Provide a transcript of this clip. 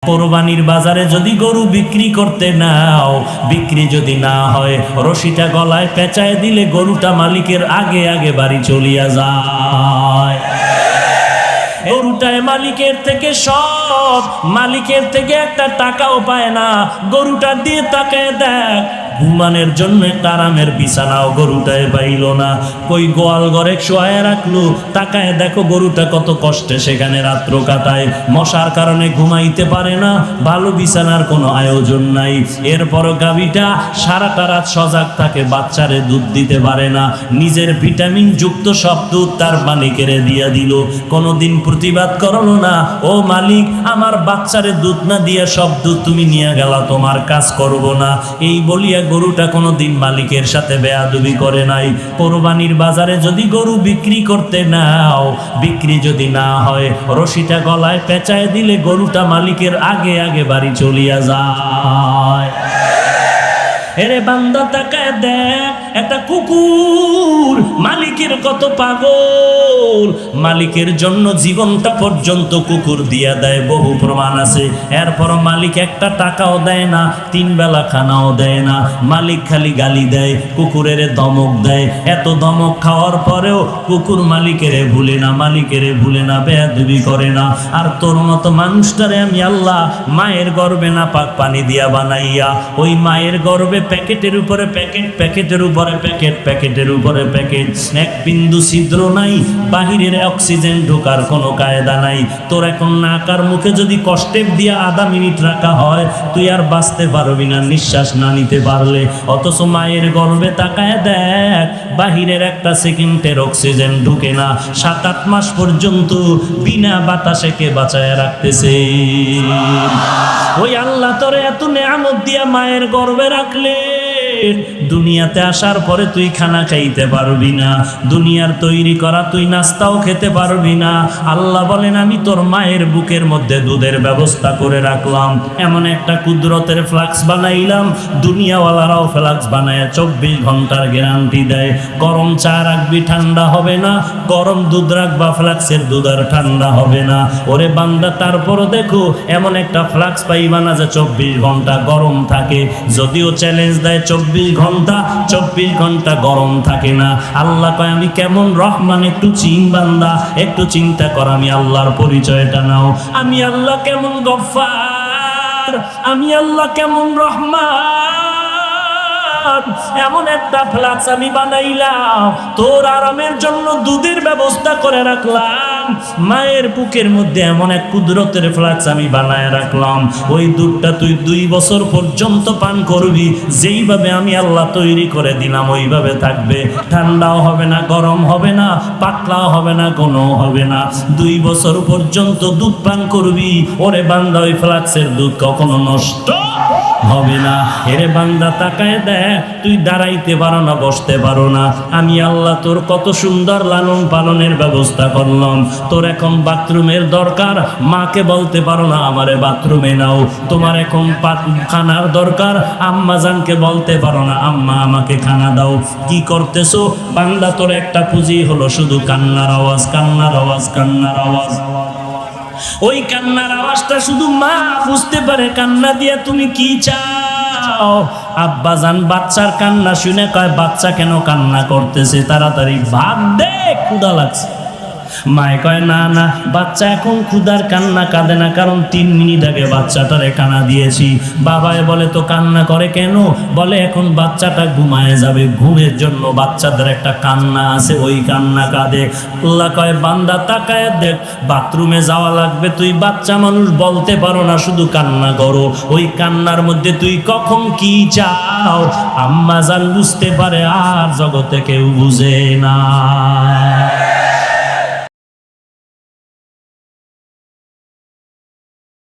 কোরবানির বাজারে যদি গরু বিক্রি করতে নাও, বিক্রি যদি না হয়, রশিটা গলায় পেঁচায় দিলে গরুটা মালিকের আগে আগে বাড়ি চলিয়া যায়। গরুটায় মালিকের থেকে সব, মালিকের থেকে একটা টাকাও পায় না। গরুটা দিয়ে তাকায় দেখ, ঘুমানোর জন্য একটা আরামের বিছানাও গরুটায় পাইল না। কই গোয়াল ঘরে শোয়ায় রাখলো, তাকায় দেখো গরুটা কত কষ্টে সেখানে রাত্র কাটায়। মশার কারণে ঘুমাইতে পারে না, ভালো বিছানার কোনো আয়োজন নাই। এরপরও গাভীটা সারাটা রাত সজাগ থাকে, বাচ্চারে দুধ দিতে পারে না। নিজের ভিটামিন যুক্ত সব দুধ তার মালিকের দিয়া দিল, কোনোদিন প্রতিবাদ করলো না, ও মালিক আমার বাচ্চারে দুধ না দিয়া সব দুধ তুমি নিয়ে গেলা, তোমার কাজ করব না। এই বলিয়া গরুটা কোনোদিন মালিকের সাথে বেয়াদবি করে নাই। কোরবানির বাজারে যদি গরু বিক্রি করতে নাও, বিক্রি যদি না হয়, রশিটা গলায় পেঁচায় দিলে গরুটা মালিকের আগে আগে বাড়ি চলিয়া যায়। এরে বান্দা তাকায় দেখ, একটা কুকুর মালিকের কত পাগল, মালিকের জন্য জীবনটা পর্যন্ত কুকুর দিয়া দেয়, বহু প্রমাণ আছে। এরপর মালিক একটা টাকাও দেয় না, 3 বেলা খানাও দেয় না, মালিক খালি গালি দেয়, কুকুরের ধমক দেয়। এত ধমক খাওয়ার পরেও কুকুর মালিকেরে ভুলে না, মালিকেরে ভুলে না, বেয়াদবি করে না। আর তোর মতো মানুষটারে আমি আল্লাহ মায়ের গর্ভে না পাক পানি দিয়া বানাইয়া, ওই মায়ের গর্ভে প্যাকেটের উপরে প্যাকেট, প্যাকেটের উপরে প্যাকেট, প্যাকেটের উপরে প্যাকেট, এক বিন্দু ছিদ্র নাই, বাহিরের অক্সিজেন ঢোকার কোনো কায়দা নাই। তোর এখন নাকার মুখে যদি কষ্টেপ দিয়া আধা মিনিট রাখা হয়, তুই আর বাঁচতে পারবি না নিঃশ্বাস না নিতে পারলে। অথচ মায়ের গর্ভে তাকায় দেখ, বাহিরের একটা সেকেন্ডের অক্সিজেন ঢুকে না, 7-8 মাস পর্যন্ত বিনা বাতাসে কে বাঁচায় রাখতেছে। ওই আল্লাহ তোরে এত নেয়ামত দিয়া মায়ের গর্ভে রাখলে, দুনিয়াতে আসার পরে তুই খানা খাইতে পারবি না, দুনিয়ার তৈরি করা তুই নাস্তাও খেতে পারবি না। আল্লাহ বলেন আমি তোর মায়ের বুকের মধ্যে দুধের ব্যবস্থা করে রাখলাম, এমন একটা কুদরতের ফ্লাক্স বানাইলাম, দুনিয়াওয়ালারাও ফ্লাক্স বানায় 24 ঘন্টার গ্যারান্টি দেয়। গরম চা রাখবি ঠান্ডা হবে না, গরম দুধ রাখবা ফ্লাক্সের দুধ আর ঠান্ডা হবে না। ওরে বান্দা তারপরও দেখো এমন একটা ফ্লাক্স পাইবা না যে 24 ঘন্টা গরম থাকে। যদিও চ্যালেঞ্জ দেয় 24 ঘন্টা গরম থাকে না। আল্লাহ কয় আমি কেমন রহমান, একটু বান্দা, একটু চিন্তা কর, আমি আল্লাহর পরিচয়টা নাও। আমি আল্লাহ কেমন গফফার, আমি আল্লাহ কেমন রহমান। এমন একটা ফ্লাক্স আমি বানাইলাম, তোর আরামের জন্য দুধের ব্যবস্থা করে রাখলাম। মায়ের বুকের মধ্যে এমন এক কুদরতের ফ্লাক্স আমি বানায় রাখলাম, ওই দুধটা তুই 2 বছর পর্যন্ত পান করবি। যেইভাবে আমি আল্লাহ তৈরি করে দিলাম ওইভাবে থাকবে, ঠান্ডাও হবে না, গরম হবে না, পাতলাও হবে না, ঘনও হবে না। 2 বছর পর্যন্ত দুধ পান করবি। ওরে বান্দা ওই ফ্লাক্সের দুধ কখনো নষ্ট হবে না। এরে বান্দা তাকায় দেখ, তুই দাঁড়াইতে পারো না, বসতে পারো না, আমি আল্লাহ তোর কত সুন্দর লালন পালনের ব্যবস্থা করলাম। তোর এখন বাথরুমের দরকার, মাকে বলতে পারো না আমারে বাথরুমে নাও। তোমার এখন খানার দরকার, আম্মা জানকে বলতে পারো না আম্মা আমাকে খানা দাও। কি করতেছো বান্দা? তোর একটা পুঁজি হলো শুধু কান্নার আওয়াজ, কান্নার আওয়াজ, কান্নার আওয়াজ। ওই কান্নার আওয়াজটা শুধু মা বুঝতে পারে। কান্না দিয়ে তুমি কি চাও? আব্বা জান বাচ্চার কান্না শুনে কয় বাচ্চা কেন কান্না করতেছে, তাড়াতাড়ি ভাত দে, ক্ষুধা লাগছে। মায়ে কয় না না, বাচ্চা এখন ক্ষুধার কান্না কাঁদে না, কারণ 3 মিনিট আগে বাচ্চাটারে কান্না দিয়েছি। বাবায় বলে তো কান্না করে কেন? বলে এখন বাচ্চাটা ঘুমায় যাবে, ঘুমের জন্য বাচ্চাদের একটা কান্না আছে, ওই কান্না কাঁদে। আল্লাহ কয় বান্দা তাকায় দেখ, বাথরুমে যাওয়া লাগবে, তুই বাচ্চা মানুষ বলতে পারো না, শুধু কান্না করো। ওই কান্নার মধ্যে তুই কখন কি চাও আম্মা জান বুঝতে পারে, আর জগতে কেউ বুঝে না।